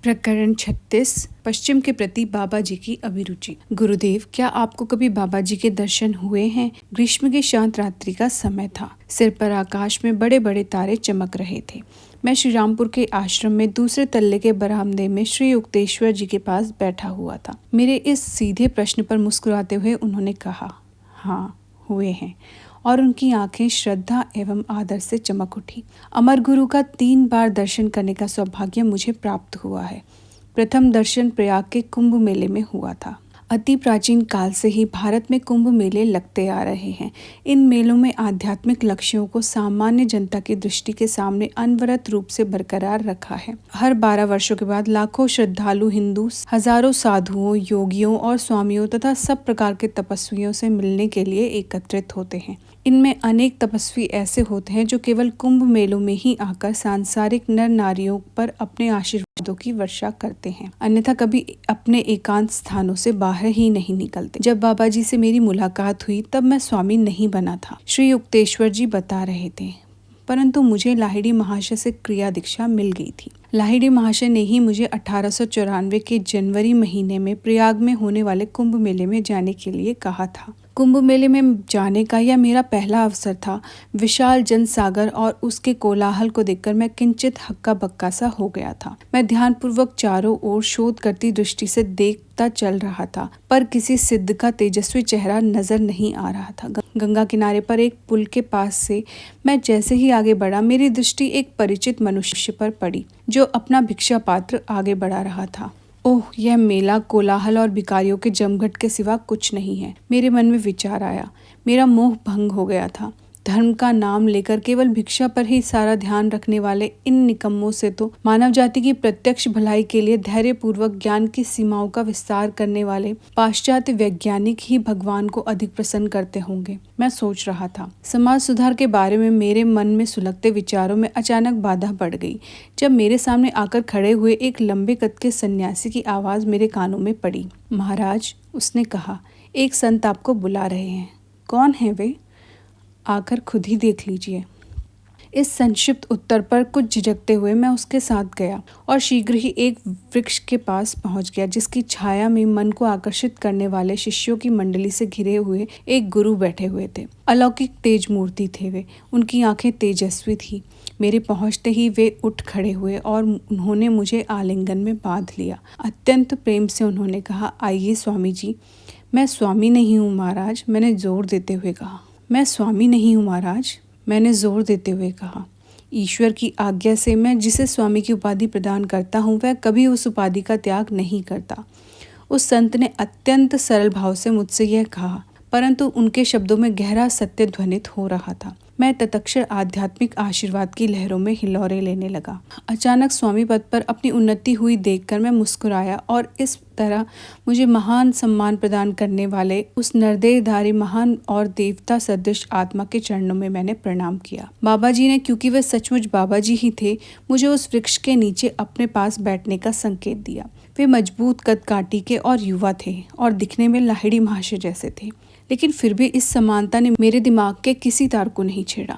प्रकरण 36। पश्चिम के प्रति बाबा जी की अभिरुचि। गुरुदेव, क्या आपको कभी बाबा जी के दर्शन हुए हैं? ग्रीष्म की शांत रात्रि का समय था। सिर पर आकाश में बड़े बड़े तारे चमक रहे थे। मैं श्री रामपुर के आश्रम में दूसरे तल्ले के बरामदे में श्री युक्तेश्वर जी के पास बैठा हुआ था। मेरे इस सीधे प्रश्न पर मुस्कुराते हुए उन्होंने कहा, हाँ, हुए हैं। और उनकी आंखें श्रद्धा एवं आदर से चमक उठी। अमर गुरु का 3 बार दर्शन करने का सौभाग्य मुझे प्राप्त हुआ है। प्रथम दर्शन प्रयाग के कुंभ मेले में हुआ था। अति प्राचीन काल से ही भारत में कुंभ मेले लगते आ रहे हैं। इन मेलों में आध्यात्मिक लक्ष्यों को सामान्य जनता की दृष्टि के सामने अनवरत रूप से बरकरार रखा है। हर 12 वर्षों के बाद लाखों श्रद्धालु हिंदू हजारों साधुओं, योगियों और स्वामियों तथा सब प्रकार के तपस्वियों से मिलने के लिए एकत्रित होते हैं। इनमें अनेक तपस्वी ऐसे होते हैं जो केवल कुंभ मेलों में ही आकर सांसारिक नर नारियों पर अपने आशीर्वादों की वर्षा करते हैं, अन्यथा कभी अपने एकांत स्थानों से बाहर ही नहीं निकलते। जब बाबा जी से मेरी मुलाकात हुई तब मैं स्वामी नहीं बना था, श्री युक्तेश्वर जी बता रहे थे, परंतु मुझे लाहिड़ी महाशय से क्रिया दीक्षा मिल गई थी। लाहिड़ी महाशय ने ही मुझे 1894 के जनवरी महीने में प्रयाग में होने वाले कुंभ मेले में जाने के लिए कहा था। कुंभ मेले में जाने का यह मेरा पहला अवसर था। विशाल जनसागर और उसके कोलाहल को देखकर मैं किंचित हक्का बक्का सा हो गया था। मैं ध्यानपूर्वक चारों ओर शोध करती दृष्टि से देखता चल रहा था, पर किसी सिद्ध का तेजस्वी चेहरा नजर नहीं आ रहा था। गंगा किनारे पर एक पुल के पास से मैं जैसे ही आगे बढ़ा, मेरी दृष्टि एक परिचित मनुष्य पर पड़ी जो अपना भिक्षा पात्र आगे बढ़ा रहा था। ओह, यह मेला कोलाहल और भिखारियों के जमघट के सिवा कुछ नहीं है। मेरे मन में विचार आया। मेरा मोह भंग हो गया था। धर्म का नाम लेकर केवल भिक्षा पर ही सारा ध्यान रखने वाले इन निकम्मों से तो मानव जाति की प्रत्यक्ष भलाई के लिए धैर्यपूर्वक ज्ञान की सीमाओं का विस्तार करने वाले पाश्चात्य वैज्ञानिक ही भगवान को अधिक प्रसन्न करते होंगे, मैं सोच रहा था। समाज सुधार के बारे में मेरे मन में सुलगते विचारों में अचानक बाधा पड़ गई जब मेरे सामने आकर खड़े हुए एक लंबे कद के सन्यासी की आवाज मेरे कानों में पड़ी। महाराज, उसने कहा, एक संत आपको बुला रहे हैं। कौन है वे? आकर खुद ही देख लीजिए। इस संक्षिप्त उत्तर पर कुछ झिझकते हुए मैं उसके साथ गया और शीघ्र ही एक वृक्ष के पास पहुंच गया जिसकी छाया में मन को आकर्षित करने वाले शिष्यों की मंडली से घिरे हुए एक गुरु बैठे हुए थे। अलौकिक तेज मूर्ति थे वे। उनकी आंखें तेजस्वी थी। मेरे पहुंचते ही वे उठ खड़े हुए और उन्होंने मुझे आलिंगन में बांध लिया। अत्यंत प्रेम से उन्होंने कहा, आइए स्वामी जी। मैं स्वामी नहीं हूँ महाराज, मैंने जोर देते हुए कहा। मैं स्वामी नहीं हूँ महाराज, मैंने जोर देते हुए कहा। ईश्वर की आज्ञा से मैं जिसे स्वामी की उपाधि प्रदान करता हूँ वह कभी उस उपाधि का त्याग नहीं करता। उस संत ने अत्यंत सरल भाव से मुझसे यह कहा, परंतु उनके शब्दों में गहरा सत्य ध्वनित हो रहा था। मैं तत्क्षण आध्यात्मिक आशीर्वाद की लहरों में हिलोरे लेने लगा। अचानक स्वामी पद पर अपनी उन्नति हुई देखकर मैं मुस्कुराया और इस तरह मुझे महान सम्मान प्रदान करने वाले उस नरदेहधारी महान और देवता सदृश आत्मा के चरणों में मैंने प्रणाम किया। बाबा जी ने, क्योंकि वे सचमुच बाबा जी ही थे, मुझे उस वृक्ष के नीचे अपने पास बैठने का संकेत दिया। वे मजबूत कद काठी के और युवा थे और दिखने में लाहिड़ी महाशय जैसे थे, लेकिन फिर भी इस समानता ने मेरे दिमाग के किसी तार को नहीं छेड़ा,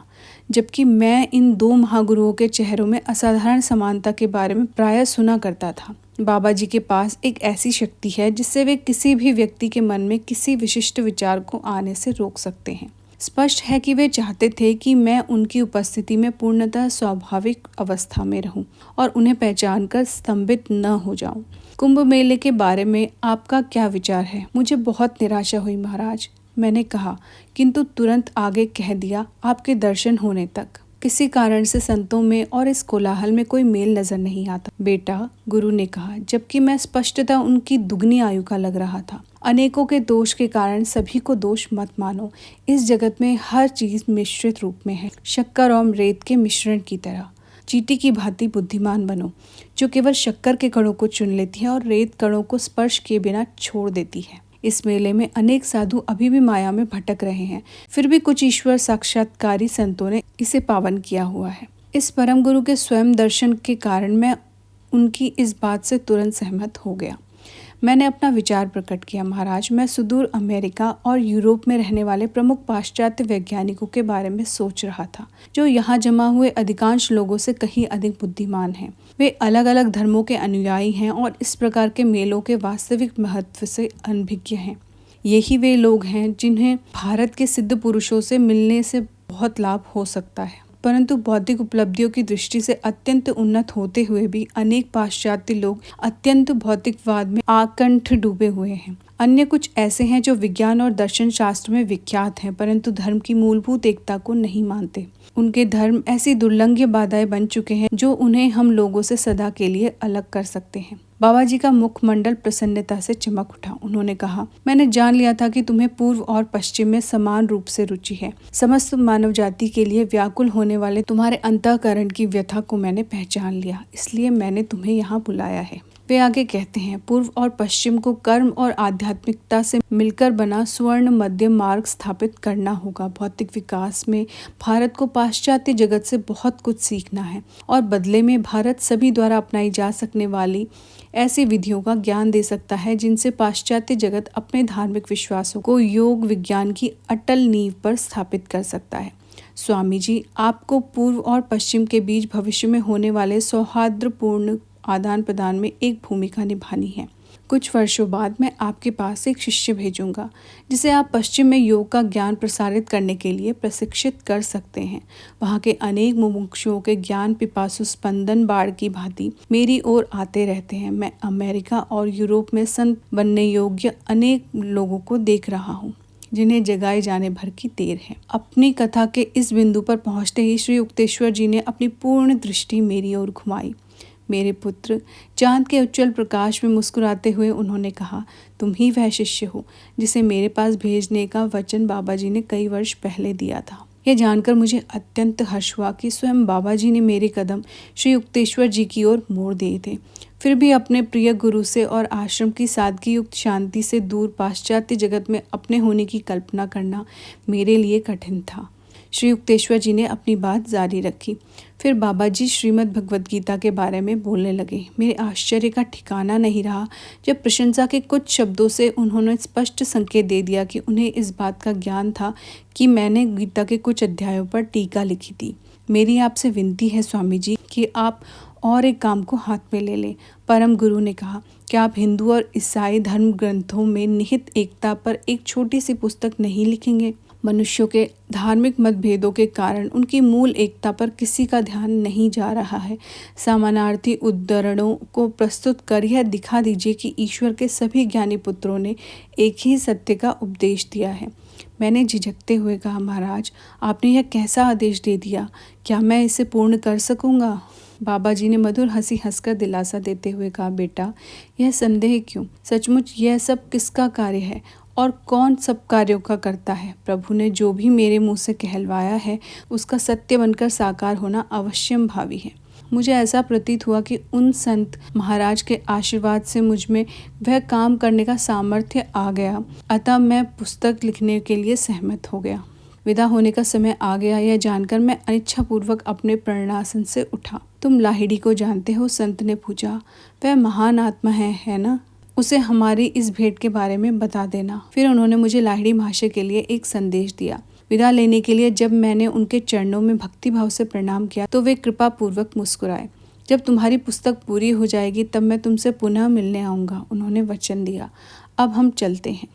जबकि मैं इन 2 महागुरुओं के चेहरों में असाधारण समानता के बारे में प्रायः सुना करता था। बाबा जी के पास एक ऐसी शक्ति है जिससे वे किसी भी व्यक्ति के मन में किसी विशिष्ट विचार को आने से रोक सकते हैं। स्पष्ट है कि वे चाहते थे कि मैं उनकी उपस्थिति में पूर्णतः स्वाभाविक अवस्था में रहूं और उन्हें पहचान कर स्तंभित न हो जाऊं। कुंभ मेले के बारे में आपका क्या विचार है? मुझे बहुत निराशा हुई महाराज, मैंने कहा, किंतु तुरंत आगे कह दिया, आपके दर्शन होने तक किसी कारण से संतों में और इस कोलाहल में कोई मेल नजर नहीं आता। बेटा, गुरु ने कहा, जबकि मैं स्पष्टतः उनकी दुगनी आयु का लग रहा था। अनेकों के दोष के कारण सभी को दोष मत मानो। इस जगत में हर चीज मिश्रित रूप में है, शक्कर और रेत के मिश्रण की तरह। चींटी की भांति बुद्धिमान बनो, जो केवल शक्कर के कणों को चुन लेती है और रेत कणों को स्पर्श किए बिना छोड़ देती है। इस मेले में अनेक साधु अभी भी माया में भटक रहे हैं, फिर भी कुछ ईश्वर साक्षात्कारी संतों ने इसे पावन किया हुआ है। इस परम गुरु के स्वयं दर्शन के कारण मैं उनकी इस बात से तुरंत सहमत हो गया। मैंने अपना विचार प्रकट किया। महाराज, मैं सुदूर अमेरिका और यूरोप में रहने वाले प्रमुख पाश्चात्य वैज्ञानिकों के बारे में सोच रहा था, जो यहाँ जमा हुए अधिकांश लोगों से कहीं अधिक बुद्धिमान हैं। वे अलग अलग धर्मों के अनुयायी हैं और इस प्रकार के मेलों के वास्तविक महत्व से अनभिज्ञ हैं। यही वे लोग हैं जिन्हें भारत के सिद्ध पुरुषों से मिलने से बहुत लाभ हो सकता है, परंतु बौद्धिक उपलब्धियों की दृष्टि से अत्यंत उन्नत होते हुए भी अनेक पाश्चात्य लोग अत्यंत भौतिकवाद में आकंठ डूबे हुए हैं। अन्य कुछ ऐसे हैं जो विज्ञान और दर्शन शास्त्र में विख्यात हैं, परंतु धर्म की मूलभूत एकता को नहीं मानते। उनके धर्म ऐसी दुर्लंघ्य बाधाएं बन चुके हैं जो उन्हें हम लोगों से सदा के लिए अलग कर सकते हैं। बाबा जी का मुखमंडल प्रसन्नता से चमक उठा। उन्होंने कहा, मैंने जान लिया था कि तुम्हें पूर्व और पश्चिम में समान रूप से रुचि है। समस्त मानव जाति के लिए व्याकुल होने वाले तुम्हारे अंतःकरण की व्यथा को मैंने पहचान लिया, इसलिए मैंने तुम्हें यहाँ बुलाया है। वे आगे कहते हैं, पूर्व और पश्चिम को कर्म और आध्यात्मिकता से मिलकर बना स्वर्ण मध्य मार्ग स्थापित करना होगा। भौतिक विकास में भारत को पाश्चात्य जगत से बहुत कुछ सीखना है और बदले में भारत सभी द्वारा अपनाई जा सकने वाली ऐसी विधियों का ज्ञान दे सकता है जिनसे पाश्चात्य जगत अपने धार्मिक विश्वासों को योग विज्ञान की अटल नींव पर स्थापित कर सकता है। स्वामी जी, आपको पूर्व और पश्चिम के बीच भविष्य में होने वाले सौहार्दपूर्ण आदान प्रदान में एक भूमिका निभानी है। कुछ वर्षों बाद मैं आपके पास एक शिष्य भेजूंगा जिसे आप पश्चिम में योग का ज्ञान प्रसारित करने के लिए प्रशिक्षित कर सकते हैं। वहाँ के अनेक मुमुक्षुओं के ज्ञान पिपासु स्पंदन बाढ़ की भांति मेरी ओर आते रहते हैं। मैं अमेरिका और यूरोप में संत बनने योग्य अनेक लोगों को देख रहा हूँ जिन्हें जगाए जाने भर की देर है। अपनी कथा के इस बिंदु पर पहुँचते ही श्री युक्तेश्वर जी ने अपनी पूर्ण दृष्टि मेरी ओर घुमाई। मेरे पुत्र, चांद के उज्जवल प्रकाश में मुस्कुराते हुए उन्होंने कहा, तुम ही वह शिष्य हो जिसे मेरे पास भेजने का वचन बाबा जी ने कई वर्ष पहले दिया था। यह जानकर मुझे अत्यंत हर्ष हुआ कि स्वयं बाबा जी ने मेरे कदम श्री युक्तेश्वर जी की ओर मोड़ दिए थे। फिर भी अपने प्रिय गुरु से और आश्रम की सादगी युक्त शांति से दूर पाश्चात्य जगत में अपने होने की कल्पना करना मेरे लिए कठिन था। श्री युक्तेश्वर जी ने अपनी बात जारी रखी। फिर बाबा जी श्रीमद् भगवद गीता के बारे में बोलने लगे। मेरे आश्चर्य का ठिकाना नहीं रहा जब प्रशंसा के कुछ शब्दों से उन्होंने स्पष्ट संकेत दे दिया कि उन्हें इस बात का ज्ञान था कि मैंने गीता के कुछ अध्यायों पर टीका लिखी थी। मेरी आपसे विनती है स्वामी जी कि आप और एक काम को हाथ में ले लें। परम गुरु ने कहा, क्या आप हिंदू और ईसाई धर्म ग्रंथों में निहित एकता पर एक छोटी सी पुस्तक नहीं लिखेंगे? मनुष्यों के धार्मिक मतभेदों के कारण उनकी मूल एकता पर किसी का ध्यान नहीं जा रहा है। समानार्थी उद्धरणों को प्रस्तुत कर यह दिखा दीजिए कि ईश्वर के सभी ज्ञानी पुत्रों ने एक ही सत्य का उपदेश दिया है। मैंने झिझकते हुए कहा, महाराज, आपने यह कैसा आदेश दे दिया? क्या मैं इसे पूर्ण कर सकूंगा? बाबा जी ने मधुर हंसी हंसकर दिलासा देते हुए कहा, बेटा, यह संदेह क्यों? सचमुच यह सब किसका कार्य है और कौन सब कार्यों का करता है? प्रभु ने जो भी मेरे मुंह से कहलवाया है उसका सत्य बनकर साकार होना अवश्यम भावी है। मुझे ऐसा प्रतीत हुआ कि उन संत महाराज के आशीर्वाद से मुझ में वह काम करने का सामर्थ्य आ गया, अतः मैं पुस्तक लिखने के लिए सहमत हो गया। विदा होने का समय आ गया, यह जानकर मैं अनिच्छापूर्वक अपने प्रणासन से उठा। तुम लाहिड़ी को जानते हो? संत ने पूछा। वह महान आत्मा है ना? उसे हमारी इस भेंट के बारे में बता देना। फिर उन्होंने मुझे लाहिड़ी महाशय के लिए एक संदेश दिया। विदा लेने के लिए जब मैंने उनके चरणों में भक्ति भाव से प्रणाम किया तो वे कृपा पूर्वक मुस्कुराए। जब तुम्हारी पुस्तक पूरी हो जाएगी तब मैं तुमसे पुनः मिलने आऊँगा, उन्होंने वचन दिया। अब हम चलते हैं।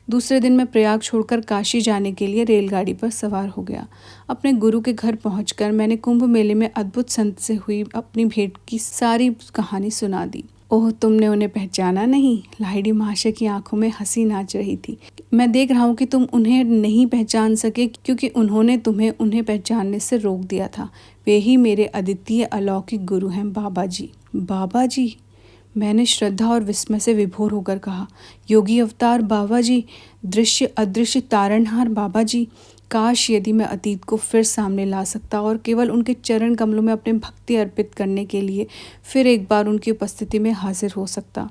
दूसरे दिन मैं प्रयाग छोड़कर काशी जाने के लिए रेलगाड़ी पर सवार हो गया। अपने गुरु के घर पहुंचकर मैंने कुंभ मेले में अद्भुत संत से हुई अपनी भेंट की सारी कहानी सुना दी। ओह, तुमने उन्हें पहचाना नहीं? लाहिड़ी महाशय की आंखों में हंसी नाच रही थी। मैं देख रहा हूँ कि तुम उन्हें नहीं पहचान सके क्योंकि उन्होंने तुम्हें उन्हें पहचानने से रोक दिया था। वे ही मेरे अद्वितीय अलौकिक गुरु हैं, बाबा जी। बाबा जी? मैंने श्रद्धा और विस्मय से विभोर होकर कहा, योगी अवतार बाबा जी, दृश्य अदृश्य तारणहार बाबा जी। काश यदि मैं अतीत को फिर सामने ला सकता और केवल उनके चरण कमलों में अपने भक्ति अर्पित करने के लिए फिर एक बार उनकी उपस्थिति में हाजिर हो सकता।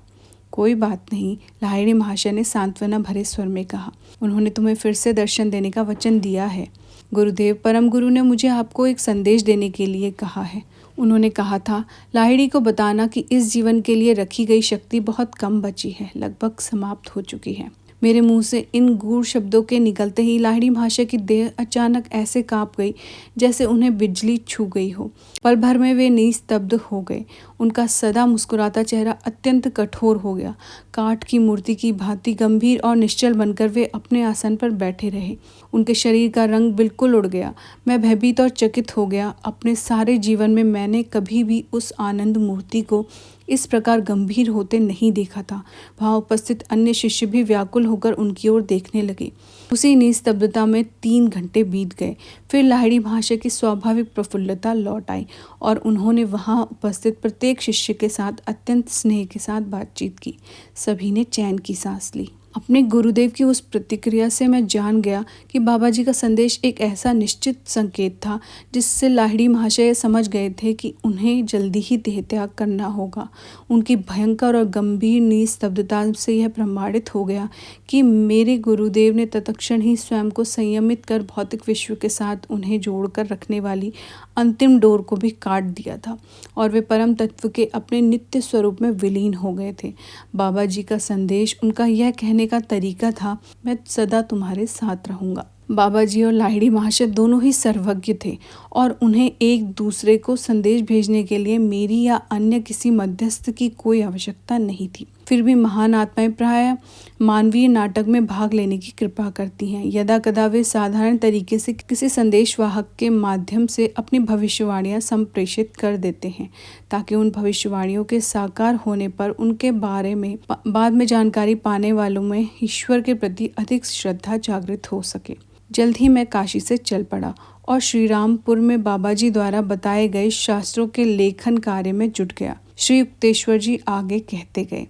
कोई बात नहीं, लाहिड़ी महाशय ने सांत्वना भरे स्वर में कहा। उन्होंने तुम्हें फिर से दर्शन देने का वचन दिया है। गुरुदेव परम गुरु ने मुझे आपको एक संदेश देने के लिए कहा है। उन्होंने कहा था, लाहिड़ी को बताना कि इस जीवन के लिए रखी गई शक्ति बहुत कम बची है, लगभग समाप्त हो चुकी है। मेरे मुंह से इन गूढ़ शब्दों के निकलते ही लाहिड़ी महाशय की देह अचानक ऐसे कांप गई जैसे उन्हें बिजली छू गई हो। पल भर में वे निस्तब्ध हो गए। उनका सदा मुस्कुराता चेहरा अत्यंत कठोर हो गया। काठ की मूर्ति की भांति गंभीर और निश्चल बनकर वे अपने आसन पर बैठे रहे। उनके शरीर का रंग बिल्कुल उड़ गया। मैं भयभीत और चकित हो गया। अपने सारे जीवन में मैंने कभी भी उस आनंद मूर्ति को इस प्रकार गंभीर होते नहीं देखा था। वहाँ उपस्थित अन्य शिष्य भी व्याकुल होकर उनकी ओर देखने लगे। उसी निस्तब्धता में 3 घंटे बीत गए। फिर लाहिड़ी महाशय की स्वाभाविक प्रफुल्लता लौट आई और उन्होंने वहाँ उपस्थित प्रत्येक शिष्य के साथ अत्यंत स्नेह के साथ बातचीत की। सभी ने चैन की सांस ली। अपने गुरुदेव की उस प्रतिक्रिया से मैं जान गया कि बाबा जी का संदेश एक ऐसा निश्चित संकेत था जिससे लाहिड़ी महाशय समझ गए थे कि उन्हें जल्दी ही देह त्याग करना होगा। उनकी भयंकर और गंभीर निस्तब्धता से यह प्रमाणित हो गया कि मेरे गुरुदेव ने तत्क्षण ही स्वयं को संयमित कर भौतिक विश्व के साथ उन्हें जोड़कर रखने वाली अंतिम डोर को भी काट दिया था और वे परम तत्व के अपने नित्य स्वरूप में विलीन हो गए थे। बाबा जी का संदेश, उनका यह कहने का तरीका था, मैं सदा तुम्हारे साथ रहूंगा। बाबा जी और लाहिड़ी महाशय दोनों ही सर्वज्ञ थे और उन्हें एक दूसरे को संदेश भेजने के लिए मेरी या अन्य किसी मध्यस्थ की कोई आवश्यकता नहीं थी। फिर भी महान आत्माएं प्रायः मानवीय नाटक में भाग लेने की कृपा करती हैं। यदा कदा वे साधारण तरीके से किसी संदेशवाहक के माध्यम से अपनी भविष्यवाणियां संप्रेषित कर देते हैं ताकि उन भविष्यवाणियों के साकार होने पर उनके बारे में बाद में जानकारी पाने वालों में ईश्वर के प्रति अधिक श्रद्धा जागृत हो सके। जल्द ही मैं काशी से चल पड़ा और श्रीरामपुर में बाबा जी द्वारा बताए गए शास्त्रों के लेखन कार्य में जुट गया। श्री युक्तेश्वर जी आगे कहते गए,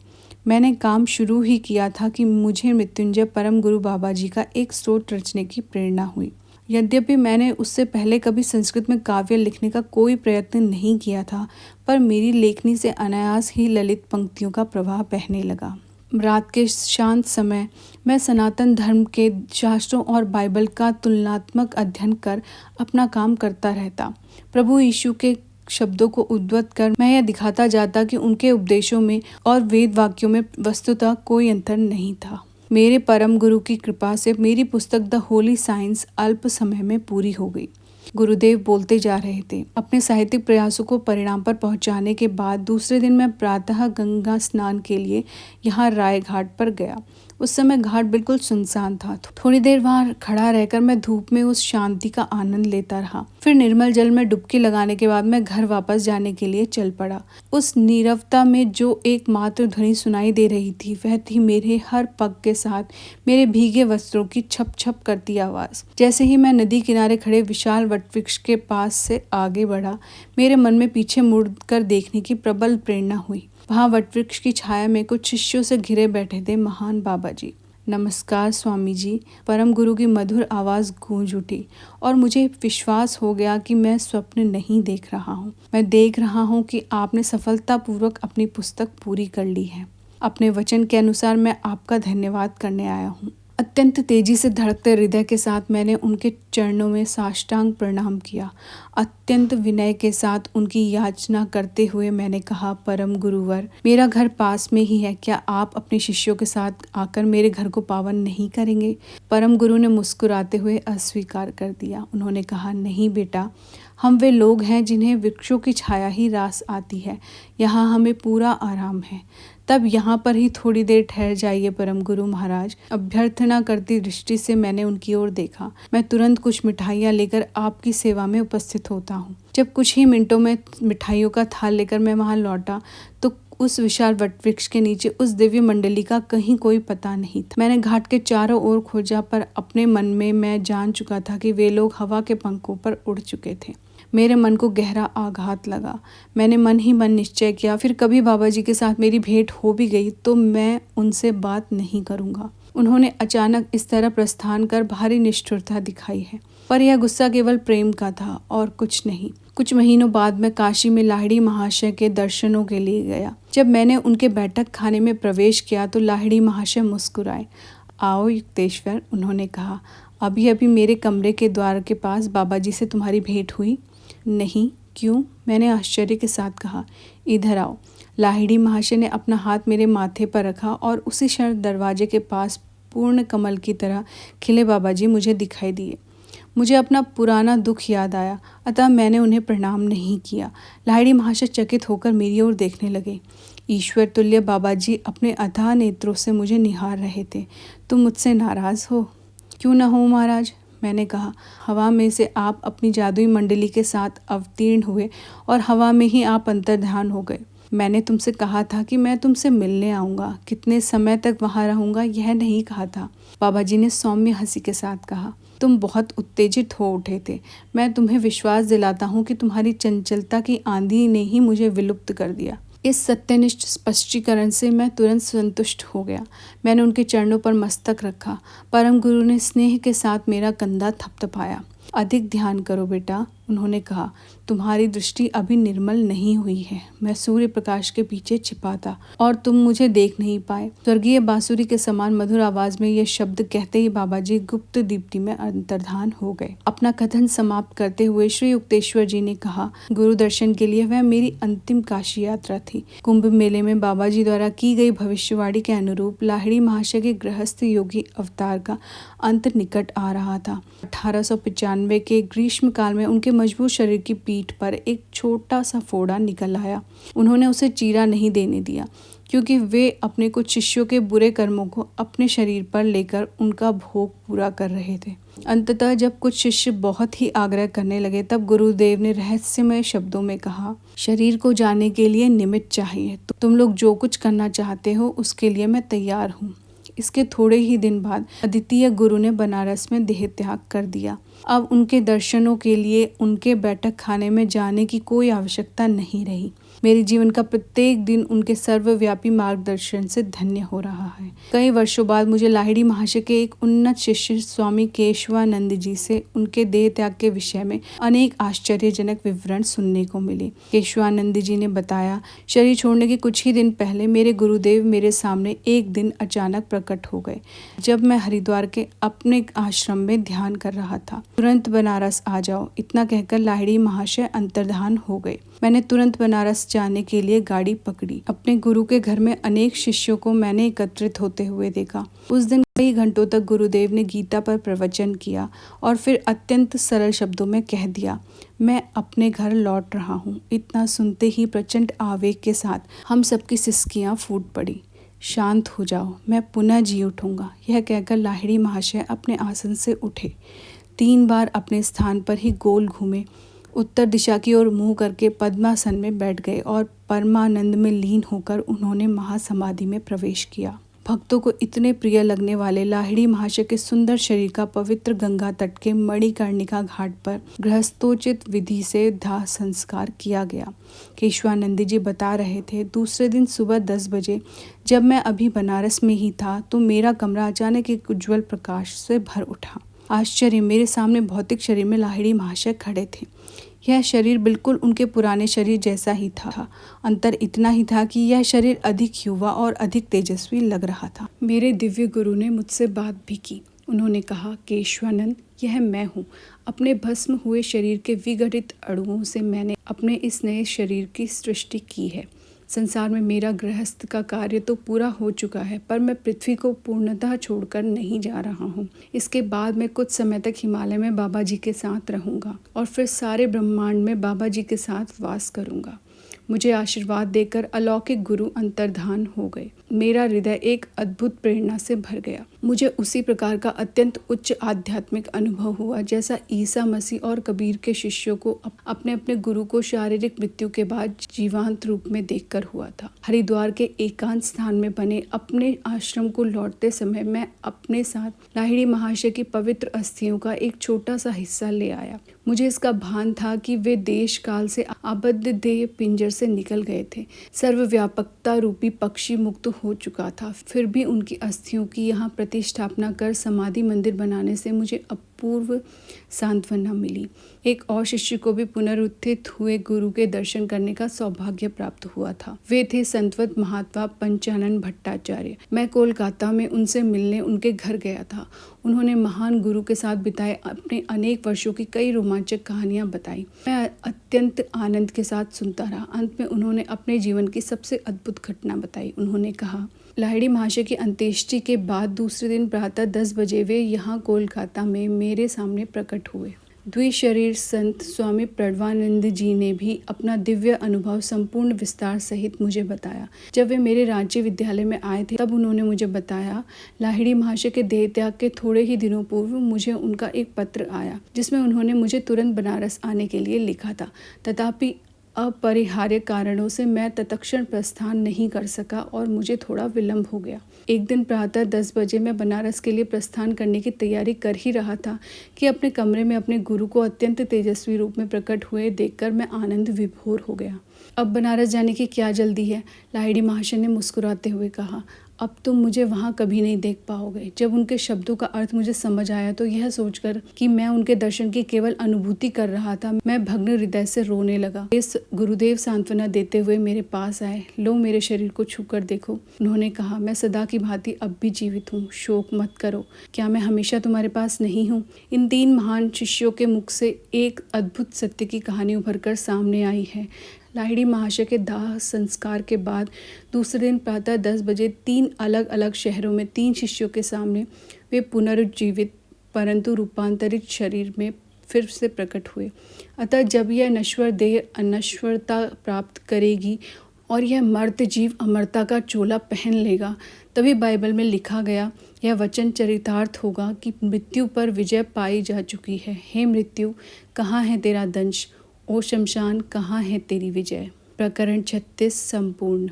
मैंने काम शुरू ही किया था कि मुझे मृत्युंजय परम गुरु बाबा जी का एक स्तोत्र रचने की प्रेरणा हुई। यद्यपि मैंने उससे पहले कभी संस्कृत में काव्य लिखने का कोई प्रयत्न नहीं किया था, पर मेरी लेखनी से अनायास ही ललित पंक्तियों का प्रवाह बहने लगा। रात के शांत समय मैं सनातन धर्म के शास्त्रों और बाइबल का तुलनात्मक अध्ययन कर अपना काम करता रहता। प्रभु यीशु के शब्दों को उद्धृत कर मैं यह दिखाता जाता कि उनके उपदेशों में और वेद वाक्यों में वस्तुतः कोई अंतर नहीं था। मेरे परम गुरु की कृपा से मेरी पुस्तक द होली साइंस अल्प समय में पूरी हो गई। गुरुदेव बोलते जा रहे थे। अपने साहित्यिक प्रयासों को परिणाम पर पहुंचाने के बाद दूसरे दिन मैं प्रातः गंगा स्नान के लिए यहाँ राय घाट पर गया। उस समय घाट बिल्कुल सुनसान था। थोड़ी देर वहाँ खड़ा रहकर मैं धूप में उस शांति का आनंद लेता रहा। फिर निर्मल जल में डुबकी लगाने के बाद मैं घर वापस जाने के लिए चल पड़ा। उस नीरवता में जो एकमात्र ध्वनि सुनाई दे रही थी वह थी मेरे हर पग के साथ मेरे भीगे वस्त्रों की छप छप करती आवाज। जैसे ही मैं नदी किनारे खड़े विशाल वटवृक्ष के पास से आगे बढ़ा, मेरे मन में पीछे मुड़कर देखने की प्रबल प्रेरणा हुई। वहाँ वटवृक्ष की छाया में कुछ शिष्यों से घिरे बैठे थे महान बाबा जी। नमस्कार स्वामी जी, परम गुरु की मधुर आवाज़ गूंज उठी और मुझे विश्वास हो गया कि मैं स्वप्न नहीं देख रहा हूँ। मैं देख रहा हूँ कि आपने सफलतापूर्वक अपनी पुस्तक पूरी कर ली है। अपने वचन के अनुसार मैं आपका धन्यवाद करने आया हूँ। अत्यंत तेजी से धड़कते हृदय के साथ मैंने उनके चरणों में साष्टांग प्रणाम किया। अत्यंत विनय के साथ उनकी याचना करते हुए मैंने कहा, परम गुरुवर, मेरा घर पास में ही है, क्या आप अपने शिष्यों के साथ आकर मेरे घर को पावन नहीं करेंगे? परम गुरु ने मुस्कुराते हुए अस्वीकार कर दिया। उन्होंने कहा, नहीं बेटा, हम वे लोग हैं जिन्हें वृक्षों की छाया ही रास आती है। यहाँ हमें पूरा आराम है। तब यहाँ पर ही थोड़ी देर ठहर जाइए परम गुरु महाराज। अभ्यर्थना करती दृष्टि से मैंने उनकी ओर देखा। मैं तुरंत कुछ मिठाइयाँ लेकर आपकी सेवा में उपस्थित होता हूँ। जब कुछ ही मिनटों में मिठाइयों का थाल लेकर मैं वहाँ लौटा तो उस विशाल वटवृक्ष के नीचे उस दिव्य मंडली का कहीं कोई पता नहीं था। मैंने घाट के चारों ओर खोजा, पर अपने मन में मैं जान चुका था कि वे लोग हवा के पंखों पर उड़ चुके थे। मेरे मन को गहरा आघात लगा। मैंने मन ही मन निश्चय किया, फिर कभी बाबा जी के साथ मेरी भेंट हो भी गई तो मैं उनसे बात नहीं करूँगा। उन्होंने अचानक इस तरह प्रस्थान कर भारी निष्ठुरता दिखाई है, पर यह गुस्सा केवल प्रेम का था और कुछ नहीं। कुछ महीनों बाद मैं काशी में लाहिड़ी महाशय के दर्शनों के लिए गया। जब मैंने उनके बैठक खाने में प्रवेश किया तो लाहिड़ी महाशय मुस्कुराए। आओ युक्तेश्वर, उन्होंने कहा, अभी अभी मेरे कमरे के द्वार के पास बाबा जी से तुम्हारी भेंट हुई? नहीं, क्यों? मैंने आश्चर्य के साथ कहा। इधर आओ। लाहिड़ी महाशय ने अपना हाथ मेरे माथे पर रखा और उसी क्षण दरवाजे के पास पूर्ण कमल की तरह खिले बाबा जी मुझे दिखाई दिए। मुझे अपना पुराना दुख याद आया, अतः मैंने उन्हें प्रणाम नहीं किया। लाहिड़ी महाशय चकित होकर मेरी ओर देखने लगे। ईश्वर तुल्य बाबा जी अपने अथाह नेत्रों से मुझे निहार रहे थे। तुम मुझसे नाराज हो? क्यों न हो महाराज, मैंने कहा। हवा में से आप अपनी जादुई मंडली के साथ अवतीर्ण हुए और हवा में ही आप अंतर्ध्यान हो गए। मैंने तुमसे कहा था कि मैं तुमसे मिलने आऊँगा, कितने समय तक वहाँ रहूँगा यह नहीं कहा था। बाबा जी ने सौम्य हंसी के साथ कहा। तुम बहुत उत्तेजित हो उठे थे। मैं तुम्हें विश्वास दिलाता हूँ कि तुम्हारी चंचलता की आंधी ने ही मुझे विलुप्त कर दिया। इस सत्यनिष्ठ स्पष्टीकरण से मैं तुरंत संतुष्ट हो गया। मैंने उनके चरणों पर मस्तक रखा। परम गुरु ने स्नेह के साथ मेरा कंधा थपथपाया। अधिक ध्यान करो बेटा, उन्होंने कहा। तुम्हारी दृष्टि अभी निर्मल नहीं हुई है। मैं सूर्य प्रकाश के पीछे छिपा था और तुम मुझे देख नहीं पाए। स्वर्गीय बांसुरी के समान मधुर आवाज में यह शब्द कहते ही बाबा जी गुप्त दीप्ति में अंतर्धान हो गए। अपना कथन समाप्त करते हुए श्री युक्तेश्वर जी ने कहा, गुरु दर्शन के लिए वह मेरी अंतिम काशी यात्रा थी। कुंभ मेले में बाबा जी द्वारा की गई भविष्यवाणी के अनुरूप लाहिड़ी महाशय के गृहस्थ योगी अवतार का अंत निकट आ रहा था। 1895 के ग्रीष्म काल में उनके मजबूत शरीर की पीठ पर एक छोटा सा फोड़ा निकल आया। उन्होंने उसे चीरा नहीं देने दिया, क्योंकि वे अपने कुछ शिष्यों के बुरे कर्मों को अपने शरीर पर लेकर उनका भोग पूरा कर रहे थे। अंततः जब कुछ शिष्य बहुत ही आग्रह करने लगे, तब गुरुदेव ने रहस्यमय शब्दों में कहा, शरीर को जाने के लिए निमित्त चाहिए। तो तुम लोग जो कुछ करना चाहते हो उसके लिए मैं तैयार हूँ। इसके थोड़े ही दिन बाद अद्वितीय गुरु ने बनारस में देह त्याग कर दिया। अब उनके दर्शनों के लिए उनके बैठक खाने में जाने की कोई आवश्यकता नहीं रही। मेरे जीवन का प्रत्येक दिन उनके सर्वव्यापी मार्गदर्शन से धन्य हो रहा है। कई वर्षों बाद मुझे लाहिड़ी महाशय के एक उन्नत शिष्य स्वामी केशवानंद जी से उनके देह त्याग के विषय में अनेक आश्चर्यजनक विवरण सुनने को मिले। केशवानंद जी ने बताया, शरीर छोड़ने के कुछ ही दिन पहले मेरे गुरुदेव मेरे सामने एक दिन अचानक प्रकट हो गए, जब मैं हरिद्वार के अपने आश्रम में ध्यान कर रहा था। तुरंत बनारस आ जाओ, इतना कहकर लाहिड़ी महाशय अंतर्धान हो गए। मैंने तुरंत बनारस जाने के लिए गाड़ी पकड़ी। अपने गुरु के घर में अनेक शिष्यों को मैंने एकत्रित होते हुए देखा। उस दिन कई घंटों तक गुरुदेव ने गीता पर प्रवचन किया और फिर अत्यंत सरल शब्दों में कह दिया, मैं अपने घर लौट रहा हूँ। इतना सुनते ही प्रचंड आवेग के साथ हम सबकी सिसकियाँ फूट पड़ी। शांत हो जाओ, मैं पुनः जी उठूंगा। यह कहकर लाहिड़ी महाशय अपने आसन से उठे। 3 बार अपने स्थान पर ही गोल घूमे, उत्तर दिशा की ओर मुंह करके पद्मासन में बैठ गए और परमानंद में लीन होकर उन्होंने महासमाधि में प्रवेश किया। भक्तों को इतने प्रिय लगने वाले लाहिड़ी महाशय के सुंदर शरीर का पवित्र गंगा तट के मणिकर्णिका घाट पर गृहस्थोचित विधि से दाह संस्कार किया गया। केशवानंद जी बता रहे थे, दूसरे दिन सुबह 10 बजे जब मैं अभी बनारस में ही था तो मेरा कमरा अचानक एक उज्ज्वल प्रकाश से भर उठा। आश्चर्य, मेरे सामने भौतिक शरीर में लाहिड़ी महाशय खड़े थे। यह शरीर बिल्कुल उनके पुराने शरीर जैसा ही था। अंतर इतना ही था कि यह शरीर अधिक युवा और अधिक तेजस्वी लग रहा था। मेरे दिव्य गुरु ने मुझसे बात भी की। उन्होंने कहा, केशवानंद, यह मैं हूँ। अपने भस्म हुए शरीर के विघटित अणुओं से मैंने अपने इस नए शरीर की सृष्टि की है। संसार में मेरा गृहस्थ का कार्य तो पूरा हो चुका है, पर मैं पृथ्वी को पूर्णतः छोड़कर नहीं जा रहा हूँ। इसके बाद मैं कुछ समय तक हिमालय में बाबा जी के साथ रहूँगा और फिर सारे ब्रह्मांड में बाबा जी के साथ वास करूँगा। मुझे आशीर्वाद देकर अलौकिक गुरु अंतर्धान हो गए। मेरा हृदय एक अद्भुत प्रेरणा से भर गया। मुझे उसी प्रकार का अत्यंत उच्च आध्यात्मिक अनुभव हुआ जैसा ईसा मसीह और कबीर के शिष्यों को अपने अपने गुरु को शारीरिक मृत्यु के बाद जीवांत रूप में देखकर हुआ था। हरिद्वार के एकांत स्थान में बने अपने आश्रम को लौटते समय मैं अपने साथ लाहिड़ी महाशय की पवित्र अस्थियों का एक छोटा सा हिस्सा ले आया। मुझे इसका भान था कि वे देश काल से आबद्ध देह पिंजर से निकल गए थे। सर्वव्यापकता रूपी पक्षी मुक्त हो चुका था। फिर भी उनकी अस्थियों की यहाँ प्रतिष्ठापना कर समाधि मंदिर बनाने से मुझे अपूर्व सांत्वना मिली। एक और शिष्य को भी पुनरुत्थित हुए गुरु के दर्शन करने का सौभाग्य प्राप्त हुआ था। वे थे संतवत महात्मा पंचानन भट्टाचार्य। मैं कोलकाता में उनसे मिलने उनके घर गया था। उन्होंने महान गुरु के साथ बिताए अपने अनेक वर्षों की कई रोमांचक कहानियां बताई। मैं अत्यंत आनंद के साथ सुनता रहा। अंत में उन्होंने अपने जीवन की सबसे अद्भुत घटना बताई। उन्होंने कहा, लाहिड़ी महाशय की अंत्येष्टि के बाद दूसरे दिन प्रातः 10 बजे वे यहाँ कोलकाता में मेरे सामने प्रकट हुए। द्विशरीर संत स्वामी प्रणवानंद जी ने भी अपना दिव्य अनुभव संपूर्ण विस्तार सहित मुझे बताया। जब वे मेरे राज्य विद्यालय में आए थे तब उन्होंने मुझे बताया, लाहिड़ी महाशय के देह त्याग के थोड़े ही दिनों पूर्व मुझे उनका एक पत्र आया जिसमें उन्होंने मुझे तुरंत बनारस आने के लिए लिखा था। तथापि अपरिहार्य कारणों से मैं तत्क्षण प्रस्थान नहीं कर सका और मुझे थोड़ा विलंब हो गया। एक दिन प्रातः 10 बजे मैं बनारस के लिए प्रस्थान करने की तैयारी कर ही रहा था कि अपने कमरे में अपने गुरु को अत्यंत तेजस्वी रूप में प्रकट हुए देखकर मैं आनंद विभोर हो गया। अब बनारस जाने की क्या जल्दी है? लाहिड़ी महाशय ने मुस्कुराते हुए कहा, अब तुम मुझे वहाँ कभी नहीं देख पाओगे। जब उनके शब्दों का अर्थ मुझे समझ आया तो यह सोचकर कि मैं उनके दर्शन की केवल अनुभूति कर रहा था, मैं भग्न हृदय से रोने लगा। इस गुरुदेव सांत्वना देते हुए मेरे पास आए। लो मेरे शरीर को छूकर देखो। उन्होंने कहा, मैं सदा की भांति अब भी जीवित हूँ, शोक मत करो। क्या मैं हमेशा तुम्हारे पास नहीं हूँ? इन 3 महान शिष्यों के मुख से एक अद्भुत सत्य की कहानी उभर कर सामने आई है। लाहिड़ी महाशय के दाह संस्कार के बाद दूसरे दिन प्रातः 10 बजे 3 अलग अलग शहरों में 3 शिष्यों के सामने वे पुनरुज्जीवित परंतु रूपांतरित शरीर में फिर से प्रकट हुए। अतः जब यह नश्वर देह अनश्वरता प्राप्त करेगी और यह मर्त जीव अमरता का चोला पहन लेगा, तभी बाइबल में लिखा गया यह वचन चरितार्थ होगा कि मृत्यु पर विजय पाई जा चुकी है। हे मृत्यु, कहाँ है तेरा दंश? ओ शमशान, कहाँ है तेरी विजय? प्रकरण 36 संपूर्ण।